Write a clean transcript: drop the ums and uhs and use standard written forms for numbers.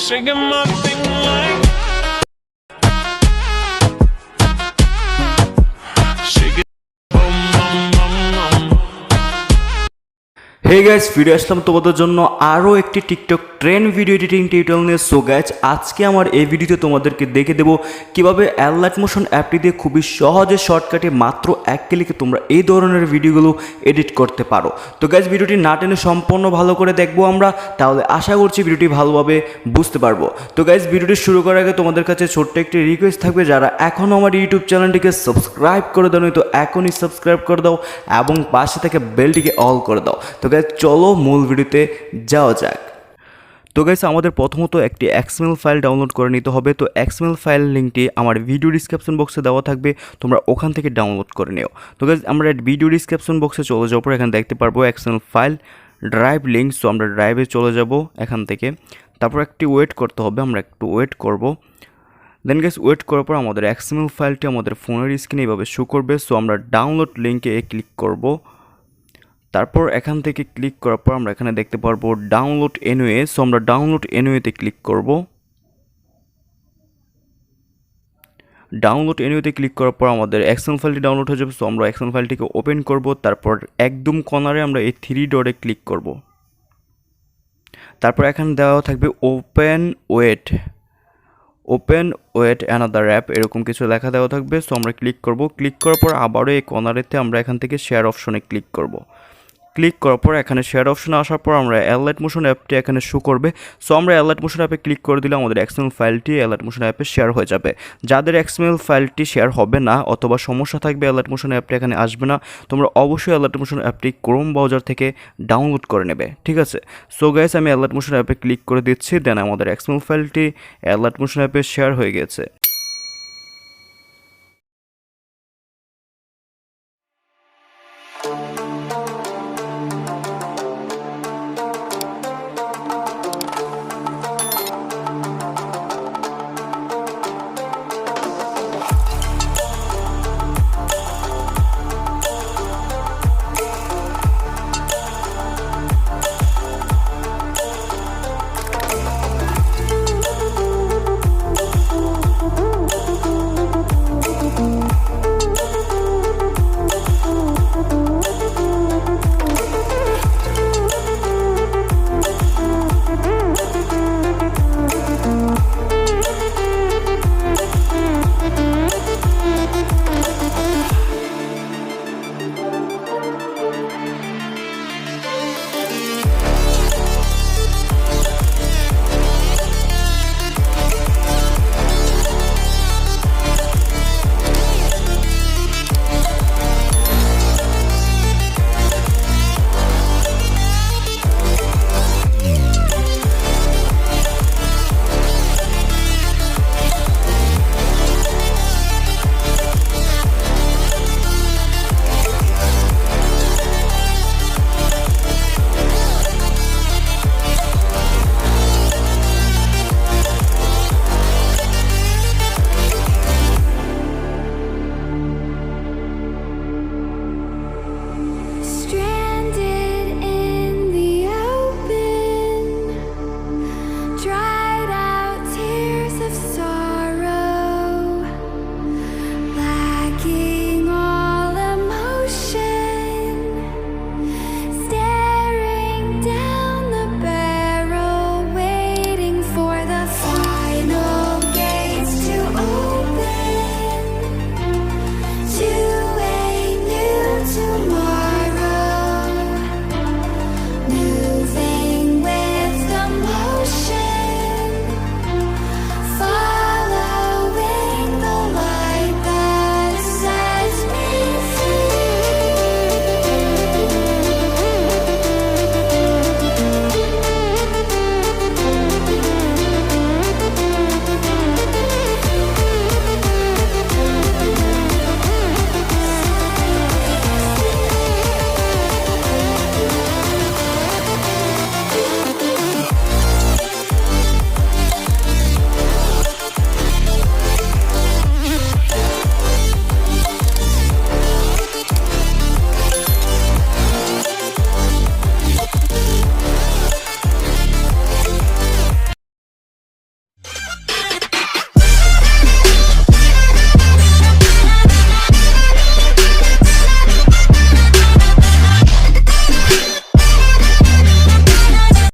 Shaking my thing like shake it, bum bum bum bum. Hey guys, ফিরে আসলাম তোমাদের জন্য আরও একটি TikTok trend video editing tutorial নিয়ে। সো গাইস, আজকে আমার এই ভিডিওতে তোমাদেরকে দেখে দেবো কীভাবে অ্যালাইট মোশন অ্যাপটি দিয়ে খুবই সহজে শর্টকাটে মাত্র এক ক্লিকে তোমরা এই ধরনের ভিডিওগুলো এডিট করতে পারো। তো গাইস, ভিডিওটি না টেনে সম্পূর্ণ ভালো করে দেখবো আমরা, তাহলে আশা করছি ভিডিওটি ভালোভাবে বুঝতে পারবো। তো গাইস, ভিডিওটি শুরু করার আগে তোমাদের কাছে ছোট্ট একটি রিকোয়েস্ট থাকবে, যারা এখনও আমার ইউটিউব চ্যানেলটিকে সাবস্ক্রাইব করে দাও তো এখনই সাবস্ক্রাইব করে দাও এবং পাশে থেকে বেলটিকে অল করে দাও। তো গাইস, চলো মূল ভিডিওতে যাওয়া যাক। তো গাইস, আমাদের প্রথমত একটি XML ফাইল ডাউনলোড করে নিতে হবে। তো XML ফাইল লিঙ্কটি আমার ভিডিও ডিসক্রিপশন বক্সে দেওয়া থাকবে, তোমরা ওখান থেকে ডাউনলোড করে নিও। তো গাইস, আমরা ভিডিও ডিসক্রিপশন বক্সে চলে যাওয়ার পর এখানে দেখতে পারবো XML file drive link. So আমরা ড্রাইভে চলে যাব এখান থেকে, তারপর একটি ওয়েট করতে হবে, আমরা একটু ওয়েট করব। দেন গাইস, ওয়েট করার পর আমাদের XML ফাইলটি আমাদের ফোনের স্ক্রিনে এইভাবে শো করবে। সো আমরা ডাউনলোড লিঙ্কে ক্লিক করব, তারপর এখান থেকে ক্লিক করার পর আমরা এখানে দেখতে পারবো ডাউনলোড এনওয়ে। সো আমরা ডাউনলোড এনওয়েতে ক্লিক করব। ডাউনলোড এনওয়েতে ক্লিক করার পর আমাদের XML ফাইলটি ডাউনলোড হয়ে যাবে। সো আমরা XML ফাইলটিকে ওপেন করব, তারপর একদম কর্নারে আমরা এই 3 ডটে ক্লিক করব। তারপর এখানে দেওয়া থাকবে ওপেন ওয়েট অ্যানাদার অ্যাপ, এরকম কিছু লেখা দেওয়া থাকবে। সো আমরা ক্লিক করব। ক্লিক করার পর আবারও এই কর্নারেতে আমরা এখান থেকে শেয়ার অপশনে ক্লিক করব। ক্লিক করার পর এখানে শেয়ার অপশনে আসার পর আমরা অ্যালাইট মোশন অ্যাপটি এখানে শো করবে। সো আমরা অ্যালাইট মোশন অ্যাপে ক্লিক করে দিলে আমাদের XML ফাইলটি অ্যালাইট মোশন অ্যাপে শেয়ার হয়ে যাবে। যাদের XML ফাইলটি শেয়ার হবে না অথবা সমস্যা থাকবে, অ্যালাইট মোশন অ্যাপটি এখানে আসবে না, তোমরা অবশ্যই অ্যালাইট মোশন অ্যাপটি ক্রোম ব্রাউজার থেকে ডাউনলোড করে নেবে, ঠিক আছে। সো গাইস, আমি অ্যালাইট মোশন অ্যাপে ক্লিক করে দিচ্ছি, দেন আমাদের XML ফাইলটি অ্যালাইট মোশন অ্যাপে শেয়ার হয়ে গেছে।